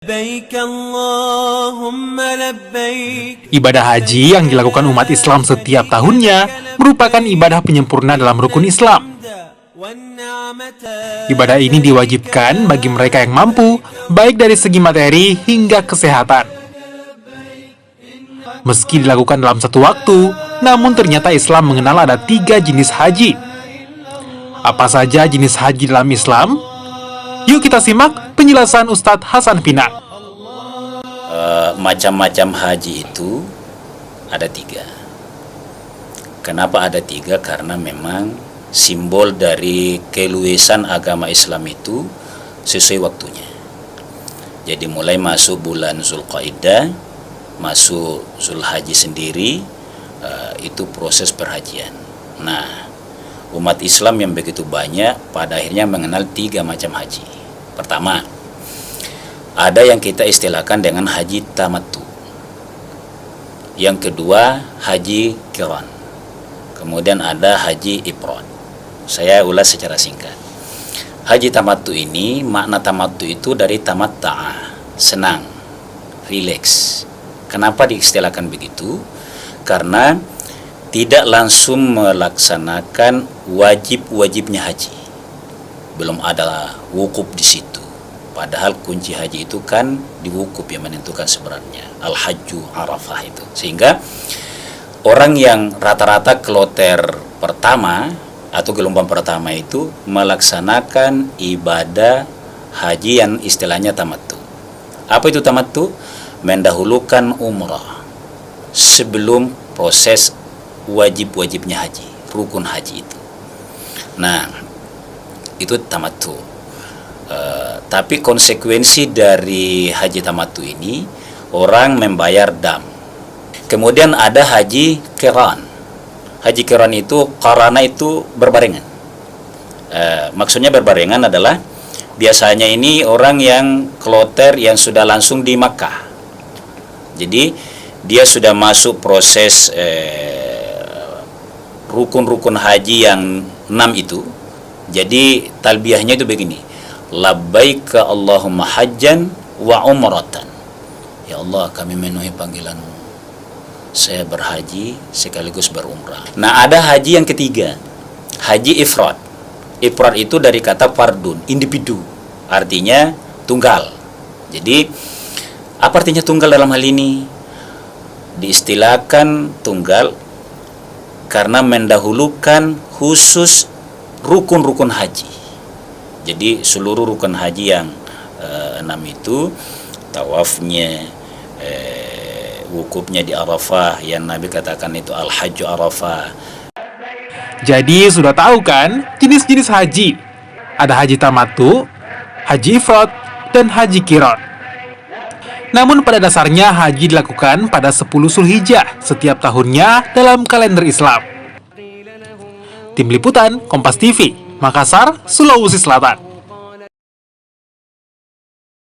Labbaik Allahumma labbaik. Ibadah haji yang dilakukan umat Islam setiap tahunnya merupakan ibadah penyempurna dalam rukun Islam. Ibadah ini diwajibkan bagi mereka yang mampu, baik dari segi materi hingga kesehatan. Meski dilakukan dalam satu waktu, namun ternyata Islam mengenal ada 3 jenis haji. Apa saja jenis haji dalam Islam? Yuk kita simak penjelasan Ustadz Hasan Pinang. Macam-macam haji itu ada 3. Kenapa ada 3? Karena memang simbol dari keluasan agama Islam itu sesuai waktunya. Jadi mulai masuk bulan Zulqaidah, masuk Zulhaji sendiri, itu proses perhajian. Nah, umat Islam yang begitu banyak pada akhirnya mengenal 3 macam haji. Pertama, ada yang kita istilahkan dengan haji tamattu. Yang kedua, haji qiran. Kemudian ada haji ifrad. Saya ulas secara singkat. Haji tamattu ini, makna tamattu itu dari tamatta'a, senang, rileks. Kenapa diistilahkan begitu? Karena tidak langsung melaksanakan wajib-wajibnya haji. Belum ada wukuf di situ. Padahal kunci haji itu kan di wukuf yang menentukan sebenarnya. Al-hajju arafah itu. Sehingga orang yang rata-rata kloter pertama atau gelombang pertama itu melaksanakan ibadah haji yang istilahnya tamattu. Apa itu tamattu? Mendahulukan umrah sebelum proses wajib-wajibnya haji, rukun haji itu. Nah, itu tamattu. Tapi konsekuensi dari haji tamattu ini, orang membayar dam. Kemudian ada haji qiran. Haji qiran itu, qarana itu berbarengan. Maksudnya berbarengan adalah biasanya ini orang yang kloter yang sudah langsung di Makkah. Jadi dia sudah masuk proses rukun-rukun haji yang 6 itu. Jadi talbiyahnya itu begini, labbaika Allahumma hajjan wa umratan. Ya Allah, kami memenuhi panggilan-Mu, saya berhaji sekaligus berumrah. Nah, ada haji yang ketiga, haji ifrad. Ifrad itu dari kata fardun, individu, artinya tunggal. Jadi apa artinya tunggal dalam hal ini? Diistilahkan tunggal karena mendahulukan khusus rukun-rukun haji. Jadi seluruh rukun haji yang 6 itu, tawafnya, wukufnya di Arafah, yang Nabi katakan itu al-hajju Arafah. Jadi sudah tahu kan jenis-jenis haji? Ada haji tamattu, haji ifrad, dan haji qiran. Namun pada dasarnya haji dilakukan pada 10 Zulhijjah setiap tahunnya dalam kalender Islam. Tim Liputan Kompas TV, Makassar, Sulawesi Selatan.